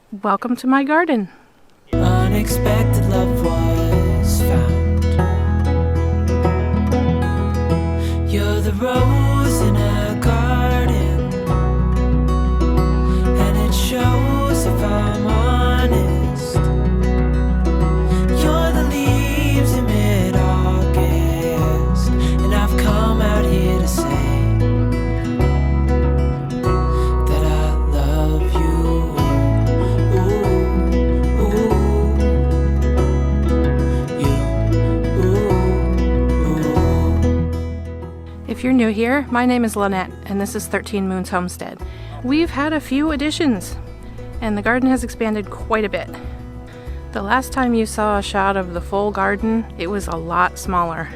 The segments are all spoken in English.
Welcome to my garden. Unexpected love was found. You're the rose in a garden, and it shows if I'm honest. You're the leaves in mid-August, and I've come out here to say that I love you. If you're new here, my name is Lynette, and this is 13 Moons Homestead. We've had a few additions, and the garden has expanded quite a bit. The last time you saw a shot of the full garden, it was a lot smaller.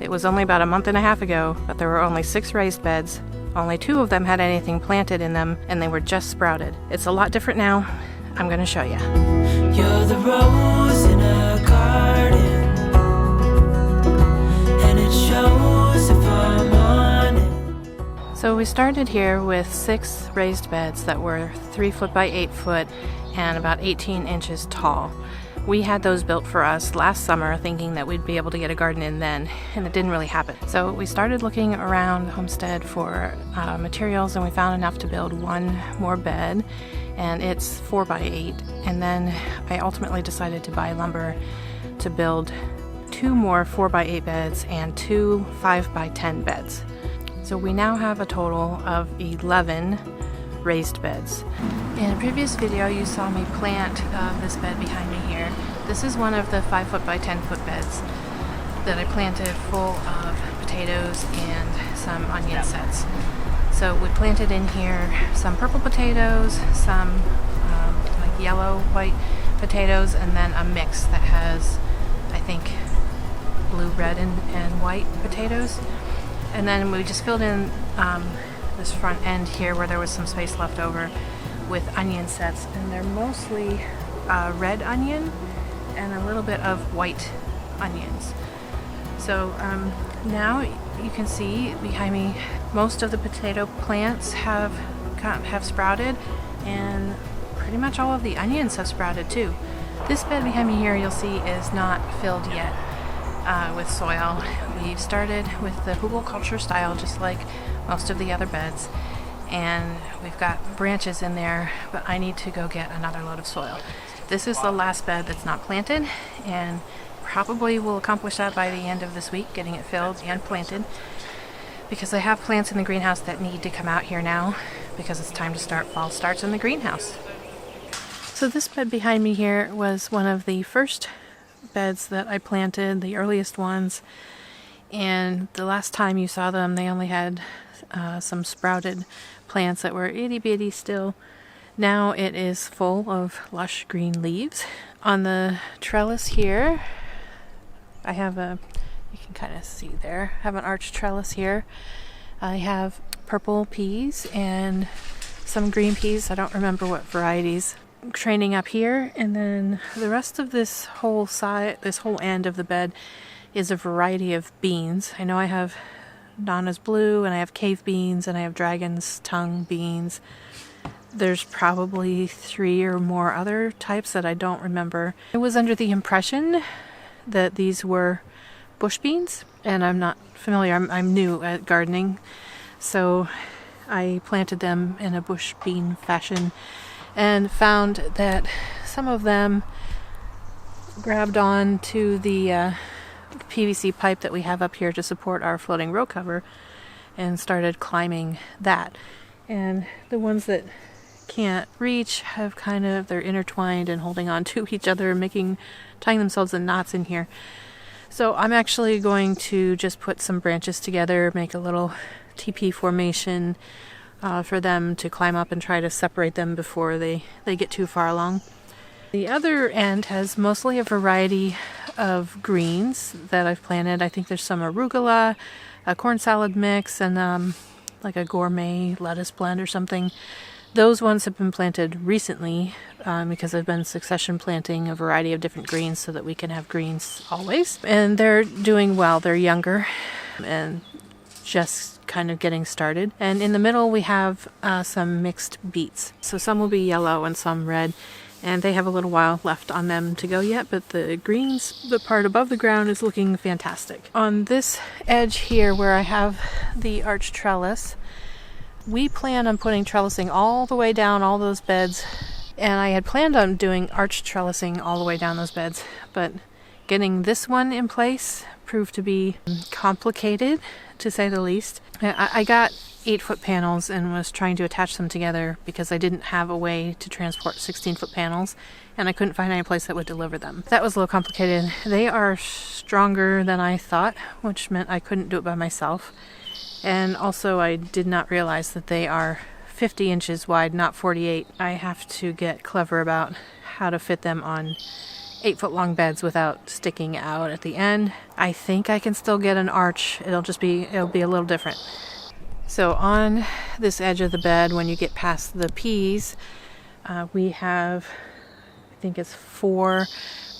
It was only about a month and a half ago, but there were only 6 raised beds. Only 2 of them had anything planted in them, and they were just sprouted. It's a lot different now. I'm going to show you. You're the rose in a garden, and it shows if I'm on it. So we started here with 6 raised beds that were 3 foot by 8 foot and about 18 inches tall. We had those built for us last summer thinking that we'd be able to get a garden in then, and it didn't really happen. So we started looking around the homestead for materials, and we found enough to build 1 more bed, and it's 4 by 8. And then I ultimately decided to buy lumber to build 2 more 4 by 8 beds and 2 5 by 10 beds. So we now have a total of 11 raised beds. In a previous video you saw me plant this bed behind me here. This is one of the 5 foot by 10 foot beds that I planted full of potatoes and some onion sets. So we planted in here some purple potatoes, some like yellow white potatoes, and then a mix that has, I think, blue, red, and white potatoes. And then we just filled in this front end here where there was some space left over with onion sets, and they're mostly red onion and a little bit of white onions. So now you can see behind me most of the potato plants have sprouted, and pretty much all of the onions have sprouted too. This bed behind me here, you'll see, is not filled yet with soil. We've started with the hugelkultur style, just like most of the other beds, and we've got branches in there, but I need to go get another load of soil. This is the last bed that's not planted, and probably will accomplish that by the end of this week, getting it filled and planted, because I have plants in the greenhouse that need to come out here now because it's time to start fall starts in the greenhouse. So this bed behind me here was one of the first beds that I planted, the earliest ones, and the last time you saw them they only had some sprouted plants that were itty bitty still. Now it is full of lush green leaves. On the trellis here I have you can kind of see there, I have an arched trellis here. I have purple peas and some green peas, I don't remember what varieties, training up here, and then the rest of this whole side, this whole end of the bed is a variety of beans. I know I have Donna's Blue, and I have cave beans, and I have dragon's tongue beans. There's probably 3 or more other types that I don't remember. I was under the impression that these were bush beans, and I'm not familiar. I'm new at gardening, so I planted them in a bush bean fashion and found that some of them grabbed on to the PVC pipe that we have up here to support our floating row cover and started climbing that. And the ones that can't reach have they're intertwined and holding on to each other, tying themselves in knots in here. So I'm actually going to just put some branches together, make a little TP formation for them to climb up and try to separate them before they get too far along. The other end has mostly a variety of greens that I've planted. I think there's some arugula, a corn salad mix, and like a gourmet lettuce blend or something. Those ones have been planted recently because I've been succession planting a variety of different greens so that we can have greens always. And they're doing well. They're younger and just kind of getting started. And in the middle we have some mixed beets. So some will be yellow and some red, and they have a little while left on them to go yet, but the greens, the part above the ground, is looking fantastic. On this edge here where I have the arch trellis, we plan on putting trellising all the way down all those beds, and I had planned on doing arch trellising all the way down those beds, but getting this one in place proved to be complicated, to say the least. I got 8-foot panels and was trying to attach them together because I didn't have a way to transport 16-foot panels, and I couldn't find any place that would deliver them. That was a little complicated. They are stronger than I thought, which meant I couldn't do it by myself. And also I did not realize that they are 50 inches wide, not 48. I have to get clever about how to fit them on 8-foot long beds without sticking out at the end. I think I can still get an arch. It'll be a little different. So on this edge of the bed, when you get past the peas, we have, I think it's 4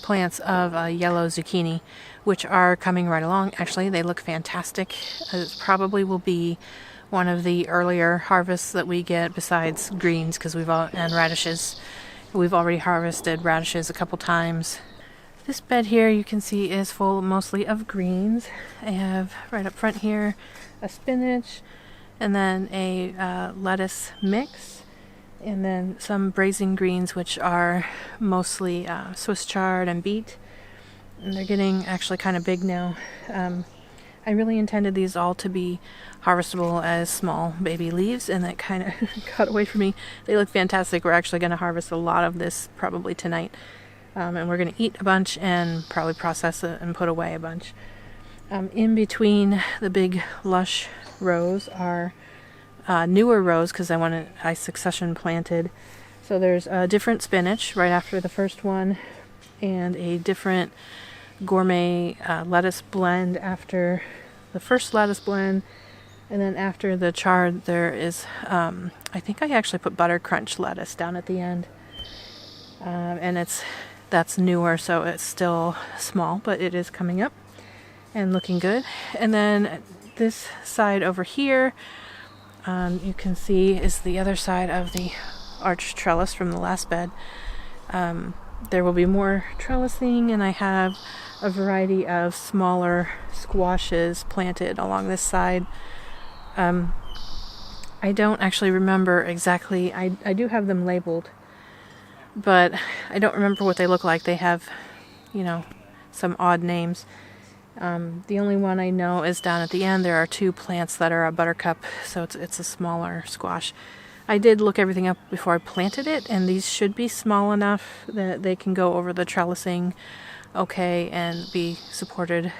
plants of yellow zucchini, which are coming right along. Actually, they look fantastic. It probably will be one of the earlier harvests that we get besides greens, and radishes. We've already harvested radishes a couple times. This bed here you can see is full mostly of greens. I have right up front here a spinach, and then a lettuce mix, and then some braising greens, which are mostly Swiss chard and beet. And they're getting actually kind of big now. I really intended these all to be harvestable as small baby leaves, and that kind of got away from me. They look fantastic. We're actually going to harvest a lot of this probably tonight, and we're going to eat a bunch and probably process it and put away a bunch. In between the big lush rows are newer rows because I succession planted. So there's a different spinach right after the first one, and a different gourmet lettuce blend after the first lettuce blend, and then after the chard there is I think I actually put butter crunch lettuce down at the end, and that's newer, so it's still small, but it is coming up and looking good. And then this side over here, you can see, is the other side of the arch trellis from the last bed. There will be more trellising, and I have a variety of smaller squashes planted along this side. I don't actually remember exactly. I do have them labeled, but I don't remember what they look like. They have, some odd names. The only one I know is down at the end. There are 2 plants that are a buttercup, so it's a smaller squash. I did look everything up before I planted it, and these should be small enough that they can go over the trellising okay and be supported.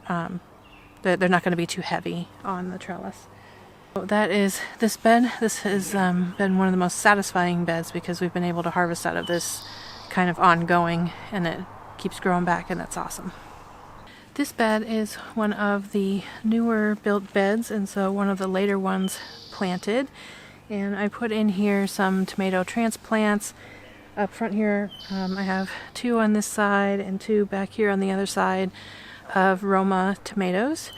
They're not going to be too heavy on the trellis. So that is this bed. This has been one of the most satisfying beds because we've been able to harvest out of this kind of ongoing, and it keeps growing back, and that's awesome. This bed is one of the newer built beds, and so one of the later ones planted. And I put in here some tomato transplants. Up front here, I have 2 on this side and 2 back here on the other side of Roma tomatoes.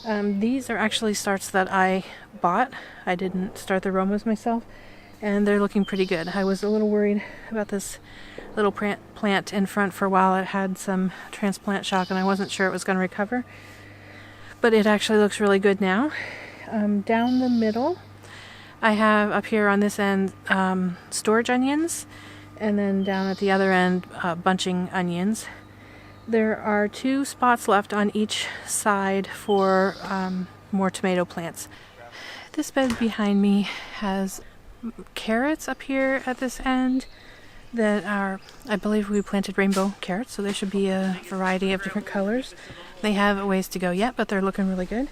These are actually starts that I bought. I didn't start the Romas myself, and they're looking pretty good. I was a little worried about this little plant in front for a while. It had some transplant shock, and I wasn't sure it was going to recover, but it actually looks really good now. Down the middle, I have up here on this end storage onions, and then down at the other end bunching onions. There are 2 spots left on each side for more tomato plants. This bed behind me has carrots up here at this end that are, I believe we planted rainbow carrots, so they should be a variety of different colors. They have a ways to go yet, but they're looking really good.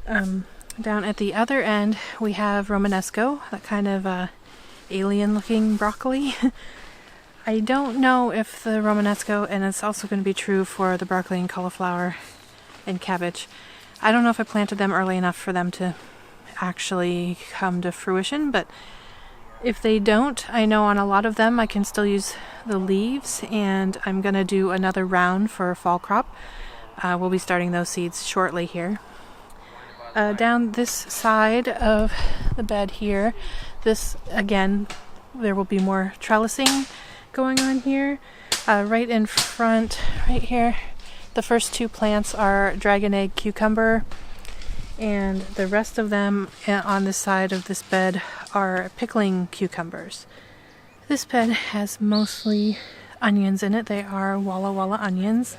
Down at the other end, we have Romanesco, that kind of alien-looking broccoli. I don't know if the Romanesco, and it's also going to be true for the broccoli and cauliflower and cabbage, I don't know if I planted them early enough for them to actually come to fruition, but if they don't, I know on a lot of them I can still use the leaves, and I'm going to do another round for fall crop. We'll be starting those seeds shortly here. Down this side of the bed here, this again, there will be more trellising, going on here. Right in front, right here, the first two plants are dragon egg cucumber, and the rest of them on this side of this bed are pickling cucumbers. This bed has mostly onions in it. They are Walla onions.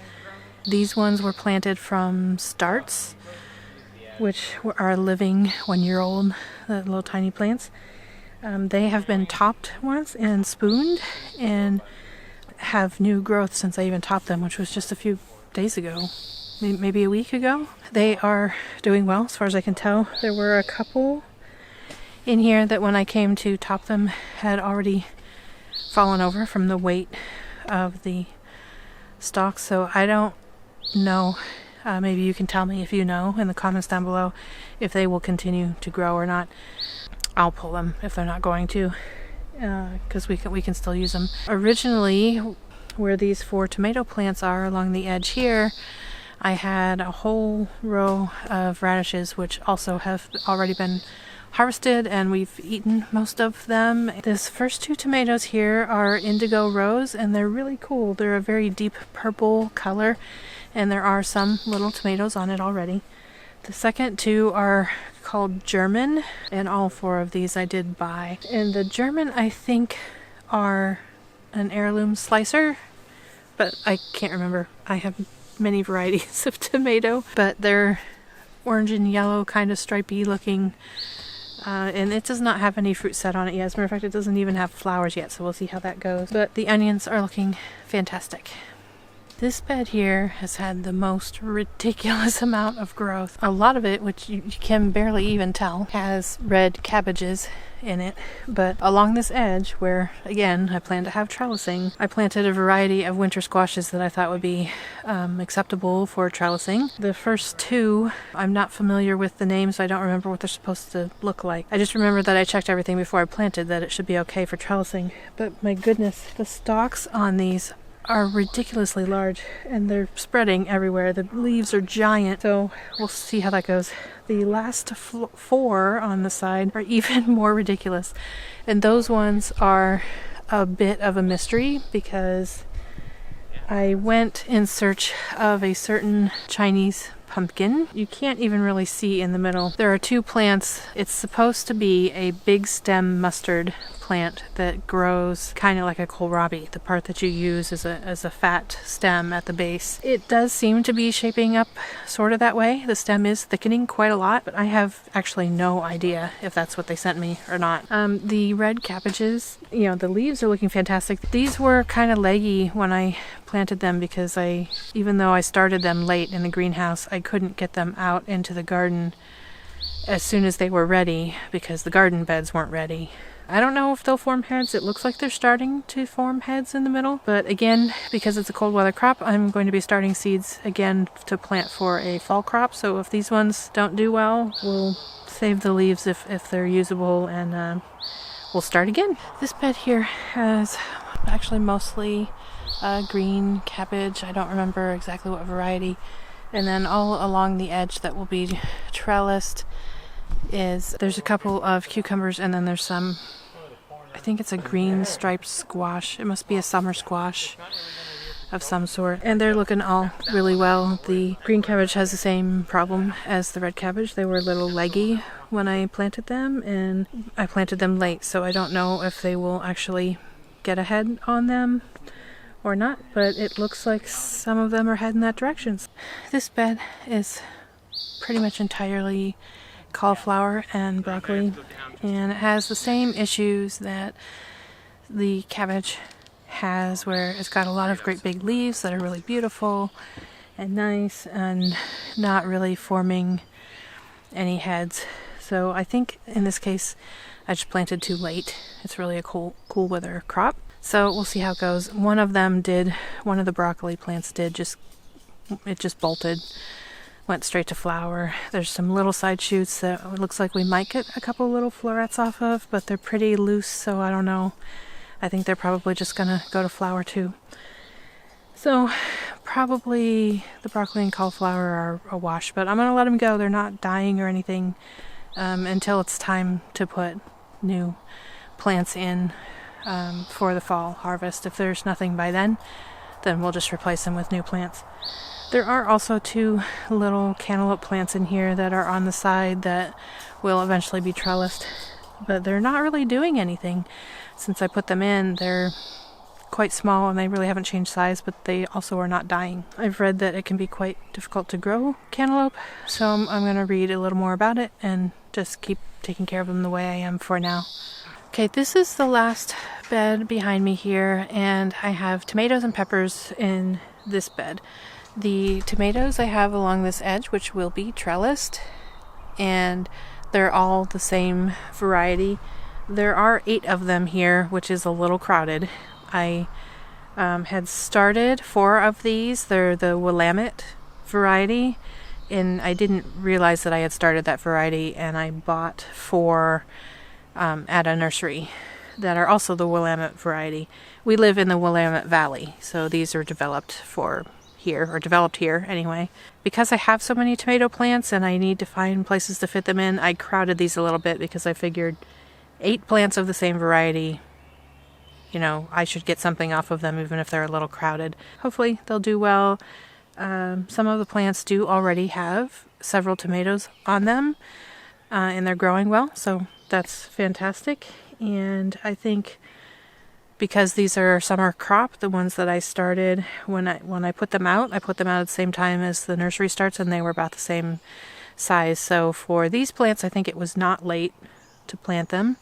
These ones were planted from starts, which are living 1 year old, the little tiny plants. They have been topped once and spooned and have new growth since I even topped them, which was just a few days ago, maybe a week ago. They are doing well as far as I can tell. There were a couple in here that when I came to top them had already fallen over from the weight of the stalks, so I don't know. Maybe you can tell me if you know in the comments down below if they will continue to grow or not. I'll pull them if they're not going to, because we can still use them. Originally, where these 4 tomato plants are along the edge here, I had a whole row of radishes which also have already been harvested, and we've eaten most of them. This first 2 tomatoes here are Indigo Rose, and they're really cool. They're a very deep purple color, and there are some little tomatoes on it already. The second 2 are called German, and all 4 of these I did buy. And the German, I think, are an heirloom slicer, but I can't remember. I have many varieties of tomato, but they're orange and yellow, kind of stripy looking, and it does not have any fruit set on it yet. As a matter of fact, it doesn't even have flowers yet, so we'll see how that goes. But the onions are looking fantastic. This bed here has had the most ridiculous amount of growth. A lot of it, which you can barely even tell, has red cabbages in it. But along this edge, where again I plan to have trellising, I planted a variety of winter squashes that I thought would be acceptable for trellising. The first 2, I'm not familiar with the names, so I don't remember what they're supposed to look like. I just remember that I checked everything before I planted that it should be okay for trellising. But my goodness, the stalks on these are ridiculously large, and they're spreading everywhere. The leaves are giant, so we'll see how that goes. The last 4 on the side are even more ridiculous, and those ones are a bit of a mystery because I went in search of a certain Chinese pumpkin. You can't even really see in the middle. There are 2 plants. It's supposed to be a big stem mustard plant that grows kind of like a kohlrabi. The part that you use is a fat stem at the base. It does seem to be shaping up sort of that way. The stem is thickening quite a lot, but I have actually no idea if that's what they sent me or not. The red cabbages, the leaves are looking fantastic. These were kind of leggy when I planted them because even though I started them late in the greenhouse, I couldn't get them out into the garden as soon as they were ready because the garden beds weren't ready. I don't know if they'll form heads. It looks like they're starting to form heads in the middle, but again, because it's a cold weather crop, I'm going to be starting seeds again to plant for a fall crop. So if these ones don't do well, we'll save the leaves if they're usable, and we'll start again. This bed here has actually mostly green cabbage. I don't remember exactly what variety. And then all along the edge that will be trellised there's a couple of cucumbers, and then there's some, I think it's a green striped squash. It must be a summer squash of some sort, and they're looking all really well. The green cabbage has the same problem as the red cabbage. They were a little leggy when I planted them, and I planted them late, so I don't know if they will actually get a head on them or not, but it looks like some of them are heading that direction. This bed is pretty much entirely cauliflower and broccoli, and it has the same issues that the cabbage has, where it's got a lot of great big leaves that are really beautiful and nice and not really forming any heads. So I think in this case I just planted too late. It's really a cool weather crop, so we'll see how it goes. One of the broccoli plants just bolted, went straight to flower. There's some little side shoots that it looks like we might get a couple little florets off of, but they're pretty loose, so I don't know. I think they're probably just gonna go to flower too. So probably the broccoli and cauliflower are a wash, but I'm gonna let them go. They're not dying or anything until it's time to put new plants in. for the fall harvest. If there's nothing by then we'll just replace them with new plants. There are also 2 little cantaloupe plants in here that are on the side that will eventually be trellised, but they're not really doing anything since I put them in. They're quite small and they really haven't changed size, but they also are not dying. I've read that it can be quite difficult to grow cantaloupe, so I'm going to read a little more about it and just keep taking care of them the way I am for now. Okay, this is the last bed behind me here, and I have tomatoes and peppers in this bed. The tomatoes I have along this edge, which will be trellised, and they're all the same variety. There are 8 of them here, which is a little crowded. I had started 4 of these. They're the Willamette variety, and I didn't realize that I had started that variety, and I bought 4 at a nursery that are also the Willamette variety. We live in the Willamette Valley, so these are developed here anyway. Because I have so many tomato plants and I need to find places to fit them in, I crowded these a little bit because I figured 8 plants of the same variety, I should get something off of them even if they're a little crowded. Hopefully they'll do well. Some of the plants do already have several tomatoes on them, and they're growing well, so that's fantastic. And I think because these are summer crop, the ones that I started, when I put them out at the same time as the nursery starts, and they were about the same size. So for these plants, I think it was not late to plant them.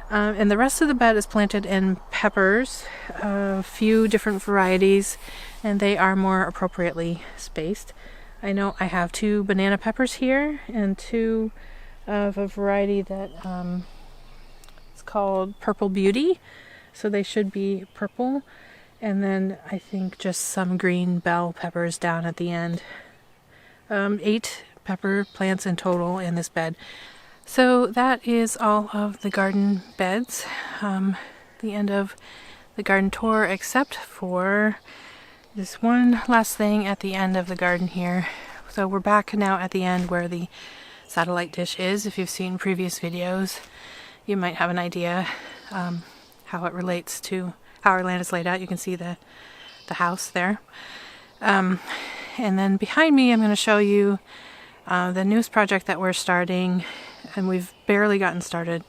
And the rest of the bed is planted in peppers, a few different varieties, and they are more appropriately spaced. I know I have 2 banana peppers here and 2 of a variety that it's called Purple Beauty, so they should be purple, and then I think just some green bell peppers down at the end. 8 pepper plants in total in this bed. So that is all of the garden beds, the end of the garden tour, except for this one last thing at the end of the garden here. So we're back now at the end where the satellite dish is. If you've seen previous videos, you might have an idea how it relates to how our land is laid out. You can see the house there. And then behind me I'm going to show you the newest project that we're starting, and we've barely gotten started.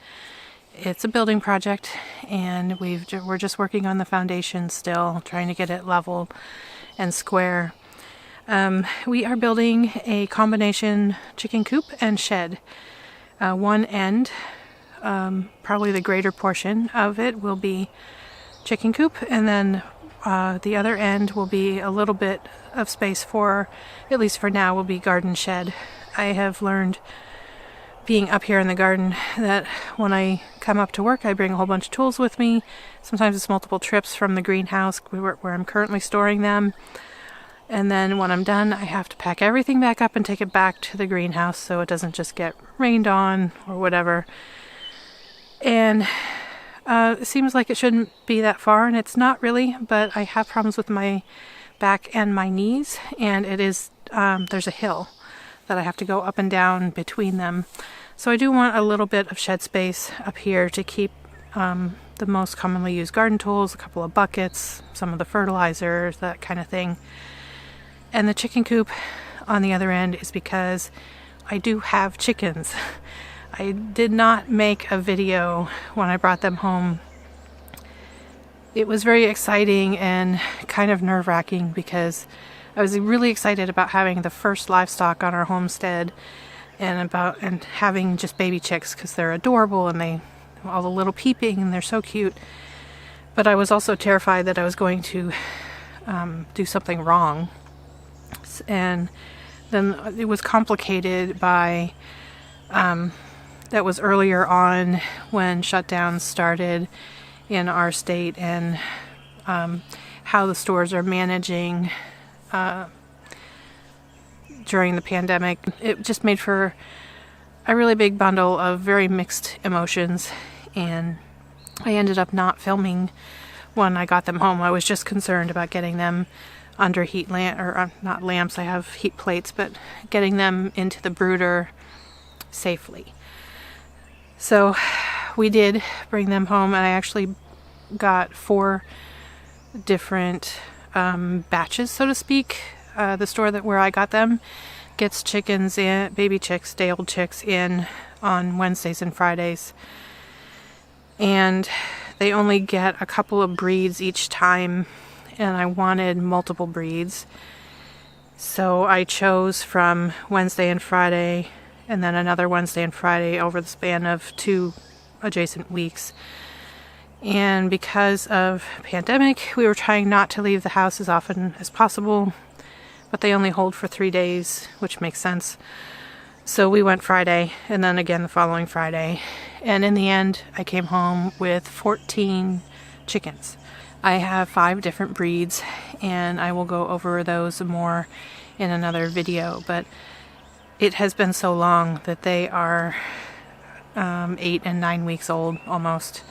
It's a building project, and we're just working on the foundation still, trying to get it level and square. We are building a combination chicken coop and shed. One end, probably the greater portion of it, will be chicken coop, and then the other end will be a little bit of space for, at least for now, will be garden shed. I have learned, being up here in the garden, that when I come up to work I bring a whole bunch of tools with me. Sometimes it's multiple trips from the greenhouse where I'm currently storing them, and then when I'm done I have to pack everything back up and take it back to the greenhouse so it doesn't just get rained on or whatever. And it seems like it shouldn't be that far, and it's not really, but I have problems with my back and my knees, and it is there's a hill that I have to go up and down between them. So I do want a little bit of shed space up here to keep the most commonly used garden tools, a couple of buckets, some of the fertilizers, that kind of thing. And the chicken coop on the other end is because I do have chickens. I did not make a video when I brought them home. It was very exciting and kind of nerve-wracking because I was really excited about having the first livestock on our homestead, and having just baby chicks because they're adorable and they all the little peeping and they're so cute. But I was also terrified that I was going to do something wrong, and then it was complicated by that was earlier on when shutdowns started in our state, and how the stores are managing during the pandemic. It just made for a really big bundle of very mixed emotions, and I ended up not filming when I got them home. I was just concerned about getting them under heat not lamps, I have heat plates, but getting them into the brooder safely. So we did bring them home, and I actually got 4 different batches, so to speak. The store where I got them gets chickens in, baby chicks, day-old chicks in on Wednesdays and Fridays. And they only get a couple of breeds each time, and I wanted multiple breeds. So I chose from Wednesday and Friday, and then another Wednesday and Friday over the span of 2 adjacent weeks. And because of pandemic, we were trying not to leave the house as often as possible, but they only hold for 3 days, which makes sense. So we went Friday, and then again the following Friday. And in the end, I came home with 14 chickens. I have 5 different breeds, and I will go over those more in another video, but it has been so long that they are 8 and 9 weeks old almost.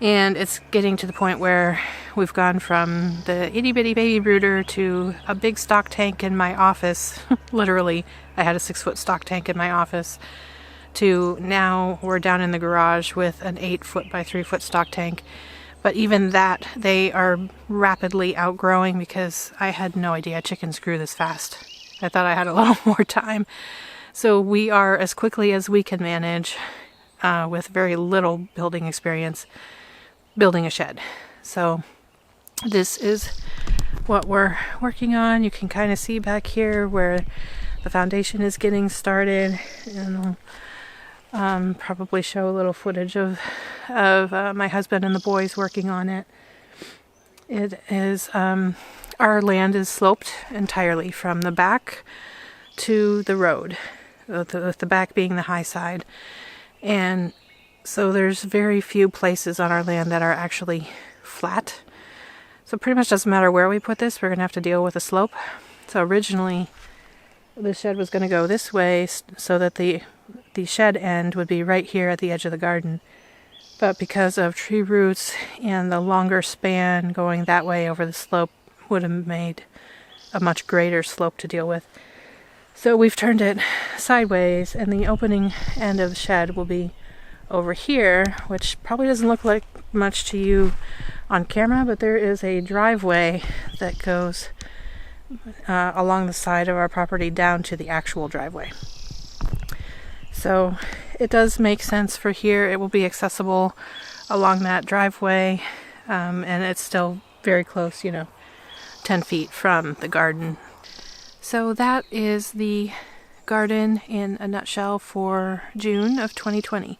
And it's getting to the point where we've gone from the itty bitty baby brooder to a big stock tank in my office. Literally, I had a 6-foot stock tank in my office, to now we're down in the garage with an 8-foot by 3-foot stock tank. But even that, they are rapidly outgrowing, because I had no idea chickens grew this fast. I thought I had a little more time. So we are, as quickly as we can manage, with very little building experience, building a shed. So this is what we're working on. You can kind of see back here where the foundation is getting started, and I'll probably show a little footage of my husband and the boys working on it. It is our land is sloped entirely from the back to the road, with the back being the high side, and so there's very few places on our land that are actually flat. So pretty much doesn't matter where we put this, we're going to have to deal with a slope. So originally the shed was going to go this way, so that the shed end would be right here at the edge of the garden. But because of tree roots and the longer span going that way over the slope would have made a much greater slope to deal with. So we've turned it sideways, and the opening end of the shed will be over here, which probably doesn't look like much to you on camera, but there is a driveway that goes along the side of our property down to the actual driveway. So it does make sense for here. It will be accessible along that driveway, and it's still very close, 10 feet from the garden. So that is the garden in a nutshell for June of 2020.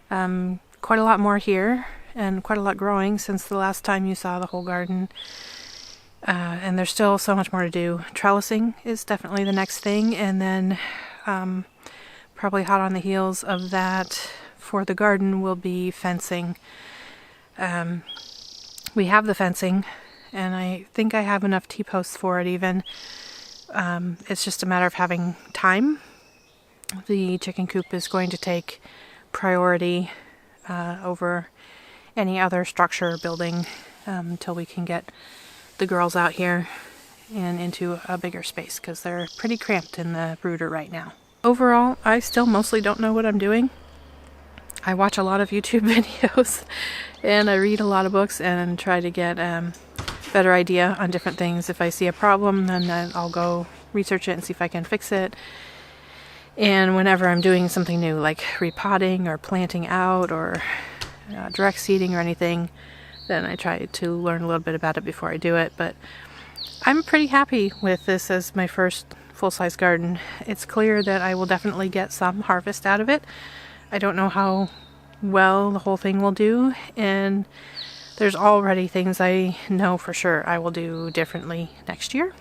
Quite a lot more here, and quite a lot growing since the last time you saw the whole garden. And there's still so much more to do. Trellising is definitely the next thing, and then probably hot on the heels of that for the garden will be fencing. We have the fencing, and I think I have enough T-posts for it even. It's just a matter of having time. The chicken coop is going to take priority over any other structure building until we can get the girls out here and into a bigger space, because they're pretty cramped in the brooder right now. Overall, I still mostly don't know what I'm doing. I watch a lot of YouTube videos and I read a lot of books and try to get better idea on different things. If I see a problem, then I'll go research it and see if I can fix it. And whenever I'm doing something new, like repotting or planting out or direct seeding or anything, then I try to learn a little bit about it before I do it. But I'm pretty happy with this as my first full-size garden. It's clear that I will definitely get some harvest out of it. I don't know how well the whole thing will do, and there's already things I know for sure I will do differently next year.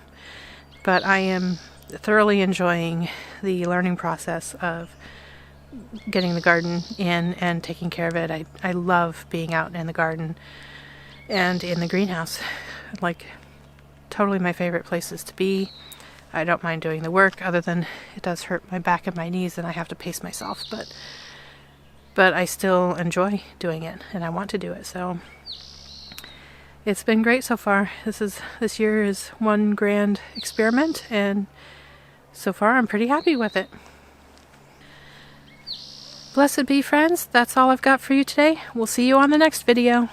But I am thoroughly enjoying the learning process of getting the garden in and taking care of it. I love being out in the garden and in the greenhouse. Like, totally my favorite places to be. I don't mind doing the work, other than it does hurt my back and my knees and I have to pace myself, but I still enjoy doing it and I want to do it. So it's been great so far. This year is one grand experiment, and so far I'm pretty happy with it. Blessed be, friends. That's all I've got for you today. We'll see you on the next video.